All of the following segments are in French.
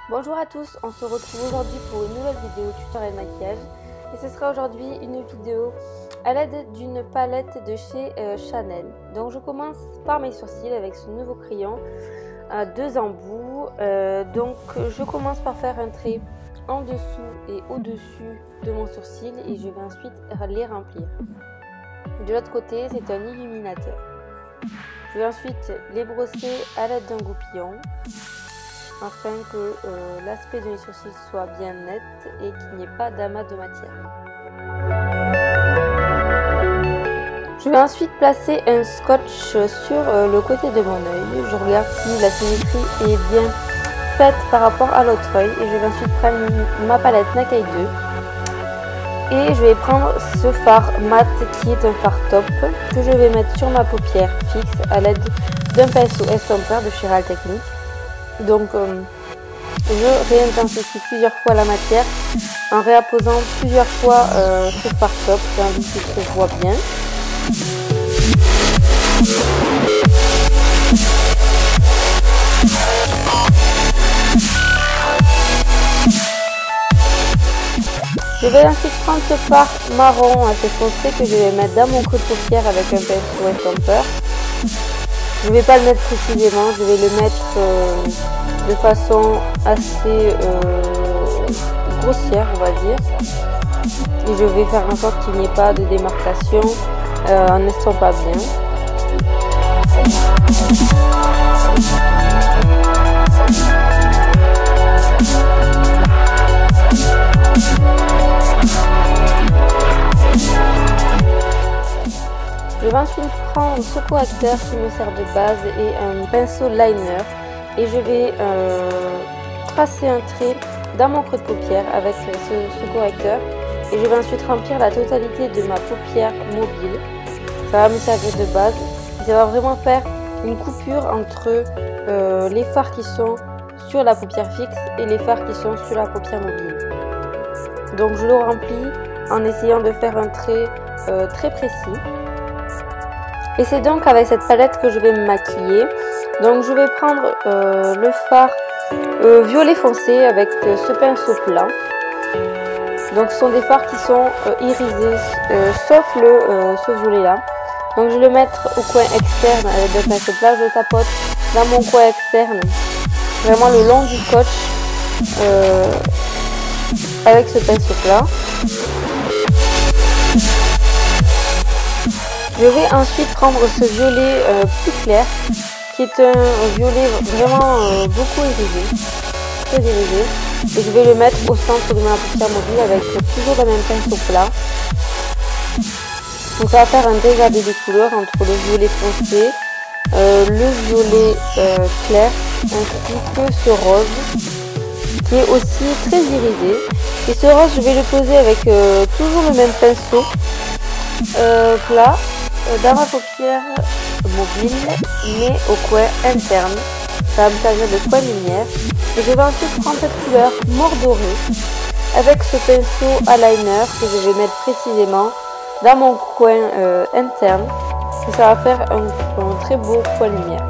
Bonjour à tous, on se retrouve aujourd'hui pour une nouvelle vidéo tutoriel maquillage et ce sera aujourd'hui une vidéo à l'aide d'une palette de chez Chanel. Donc je commence par mes sourcils avec ce nouveau crayon à deux embouts. Donc je commence par faire un trait en dessous et au-dessus de mon sourcil et je vais ensuite les remplir. De l'autre côté, c'est un illuminateur. Je vais ensuite les brosser à l'aide d'un goupillon afin que l'aspect de mes sourcils soit bien net et qu'il n'y ait pas d'amas de matière. Je vais ensuite placer un scotch sur le côté de mon œil. Je regarde si la symétrie est bien faite par rapport à l'autre œil et je vais ensuite prendre ma palette Nakai 2 et je vais prendre ce fard mat qui est un fard top que je vais mettre sur ma paupière fixe à l'aide d'un pinceau estompeur de chez Real Technique. Donc je réintensifie plusieurs fois la matière en réapposant plusieurs fois ce fard top, j'ai envie qu'il se voit bien. Je vais ensuite prendre ce fard marron assez foncé que je vais mettre dans mon creux de paupière avec un pinceau estompeur. Je ne vais pas le mettre précisément, je vais le mettre de façon assez grossière, on va dire. Et je vais faire en sorte qu'il n'y ait pas de démarcation en estompant bien. Je vais ensuite prendre ce correcteur qui me sert de base et un pinceau liner et je vais tracer un trait dans mon creux de paupière avec ce correcteur et je vais ensuite remplir la totalité de ma paupière mobile. Ça va me servir de base et ça va vraiment faire une coupure entre les fards qui sont sur la paupière fixe et les fards qui sont sur la paupière mobile. Donc je le remplis en essayant de faire un trait très précis. Et c'est donc avec cette palette que je vais me maquiller. Donc je vais prendre le fard violet foncé avec ce pinceau plat. Donc ce sont des fards qui sont irisés, sauf ce violet là. Donc je vais le mettre au coin externe avec le pinceau plat. Je le tapote dans mon coin externe, vraiment le long du scotch avec ce pinceau plat. Je vais ensuite prendre ce violet plus clair, qui est un violet vraiment beaucoup irisé, très irisé, et je vais le mettre au centre de ma paupière mobile avec toujours le même pinceau plat. Donc ça va faire un dégradé des couleurs entre le violet foncé, le violet clair, ainsi que ce rose, qui est aussi très irisé. Et ce rose, je vais le poser avec toujours le même pinceau plat, dans ma paupière mobile mais au coin interne. Ça va me servir de coin lumière et je vais ensuite prendre cette couleur mort dorée avec ce pinceau eyeliner que je vais mettre précisément dans mon coin interne et ça va faire un très beau coin lumière.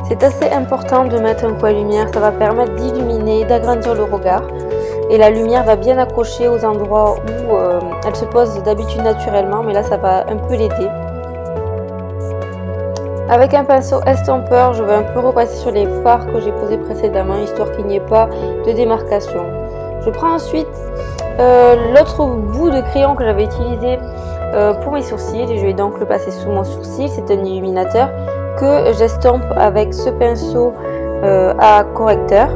C'est assez important de mettre un coin lumière, ça va permettre d'illuminer, d'agrandir le regard. Et la lumière va bien accrocher aux endroits où elle se pose d'habitude naturellement, mais là ça va un peu l'aider. Avec un pinceau estompeur, je vais un peu repasser sur les fards que j'ai posés précédemment, histoire qu'il n'y ait pas de démarcation. Je prends ensuite l'autre bout de crayon que j'avais utilisé pour mes sourcils, et je vais donc le passer sous mon sourcil. C'est un illuminateur que j'estompe avec ce pinceau à correcteur.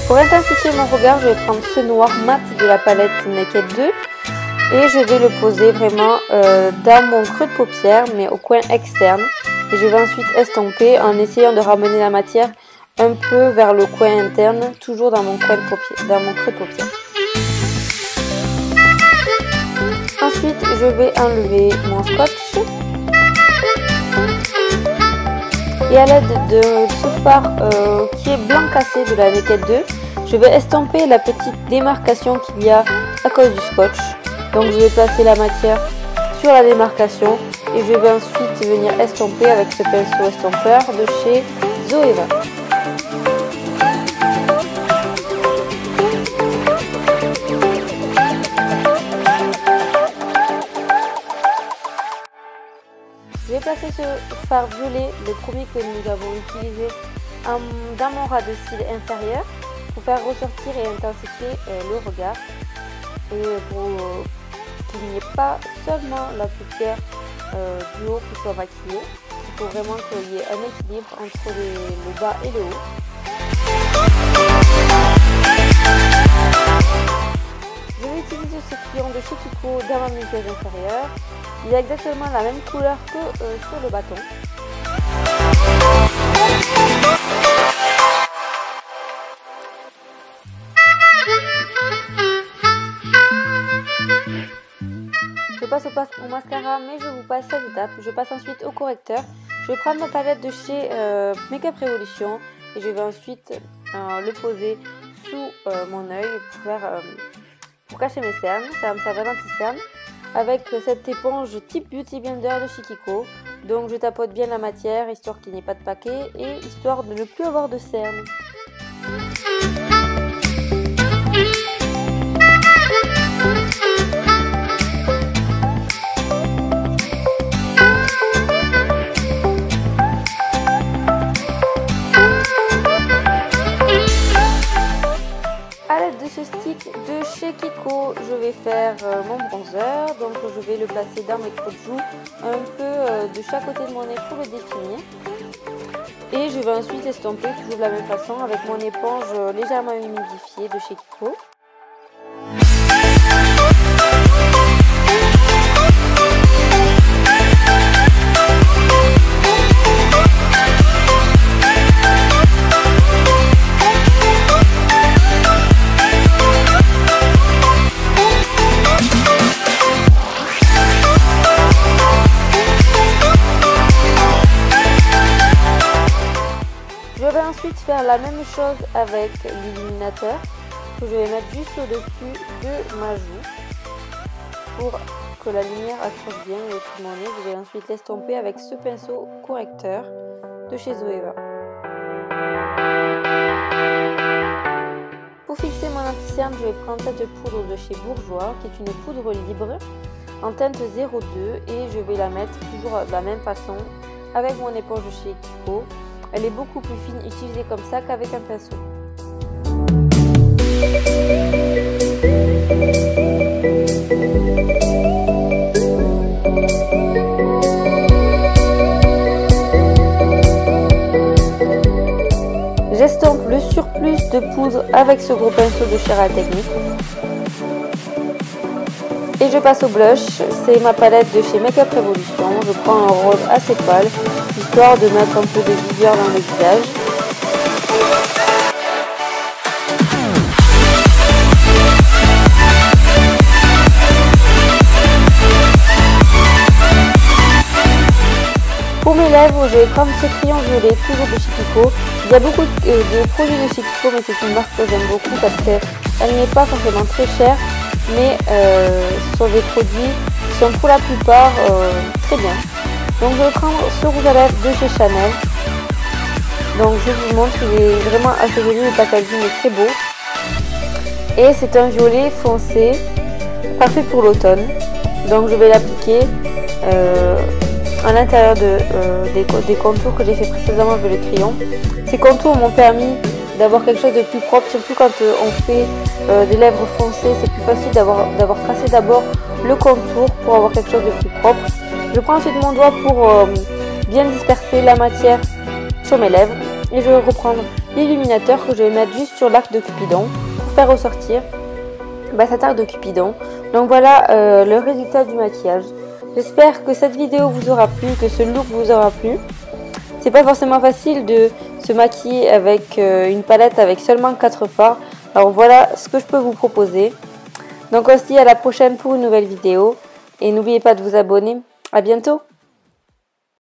Pour intensifier mon regard, je vais prendre ce noir mat de la palette Naked 2 et je vais le poser vraiment dans mon creux de paupière mais au coin externe. Et je vais ensuite estomper en essayant de ramener la matière un peu vers le coin interne, toujours dans mon coin de paupière, dans mon creux de paupière. Ensuite, je vais enlever mon scotch et à l'aide de ce fard qui est blanc cassé de la Naked 2, je vais estomper la petite démarcation qu'il y a à cause du scotch. Donc je vais placer la matière sur la démarcation et je vais ensuite venir estomper avec ce pinceau estompeur de chez Zoeva. Je vais placer ce fard violet, le premier que nous avons utilisé dans mon ras de cils inférieur pour faire ressortir et intensifier le regard et pour qu'il n'y ait pas seulement la paupière du haut qui soit maquillée. Il faut vraiment qu'il y ait un équilibre entre le bas et le haut. Je vais utiliser ce crayon de chez Kiko dans ma muqueuse inférieure. Il a exactement la même couleur que sur le bâton. Je passe au mascara, mais je vous passe cette étape. Je passe ensuite au correcteur. Je vais prendre ma palette de chez Make Up Revolution et je vais ensuite le poser sous mon œil pour cacher mes cernes. Ça va me servir d'anti-cerne avec cette éponge type Beauty Blender de chez Kiko. Donc je tapote bien la matière histoire qu'il n'y ait pas de paquet et histoire de ne plus avoir de cernes. Ce stick de chez Kiko, je vais faire mon bronzer, donc je vais le placer dans mes creux de joues, un peu de chaque côté de mon nez pour le définir. Et je vais ensuite estomper toujours de la même façon avec mon éponge légèrement humidifiée de chez Kiko. Ensuite faire la même chose avec l'illuminateur que je vais mettre juste au-dessus de ma joue pour que la lumière accroche bien le dessus de mon nez. Je vais ensuite l'estomper avec ce pinceau correcteur de chez Zoeva. Pour fixer mon anti-cerne, je vais prendre cette poudre de chez Bourjois qui est une poudre libre en teinte 02 et je vais la mettre toujours de la même façon avec mon éponge de chez Kiko. Elle est beaucoup plus fine utilisée comme ça qu'avec un pinceau. J'estompe le surplus de poudre avec ce gros pinceau de chez Real Techniques. Et je passe au blush, c'est ma palette de chez Make Up Revolution. Je prends un rose assez pâle, histoire de mettre un peu de vigueur dans le visage. Pour mes lèvres, je vais prendre ce crayon violet, toujours de chez Kiko. Il y a beaucoup de produits de chez Kiko, mais c'est une marque que j'aime beaucoup parce qu'elle n'est pas forcément très chère. Mais ce sont des produits qui sont pour la plupart très bien. Donc je vais prendre ce rouge à lèvres de chez Chanel. Donc je vous montre, il est vraiment assez joli, le packaging est très beau. Et c'est un violet foncé, parfait pour l'automne. Donc je vais l'appliquer à l'intérieur des contours que j'ai fait précédemment avec le crayon. Ces contours m'ont permis d'avoir quelque chose de plus propre, surtout quand on fait des lèvres foncées, c'est plus facile d'avoir tracé d'abord le contour pour avoir quelque chose de plus propre. Je prends ensuite mon doigt pour bien disperser la matière sur mes lèvres et je vais reprendre l'illuminateur que je vais mettre juste sur l'arc de Cupidon pour faire ressortir cet arc de Cupidon. Donc voilà le résultat du maquillage. J'espère que cette vidéo vous aura plu, que ce look vous aura plu. C'est pas forcément facile de se maquiller avec une palette avec seulement 4 fards. Alors voilà ce que je peux vous proposer. Donc on se dit à la prochaine pour une nouvelle vidéo. Et n'oubliez pas de vous abonner. À bientôt.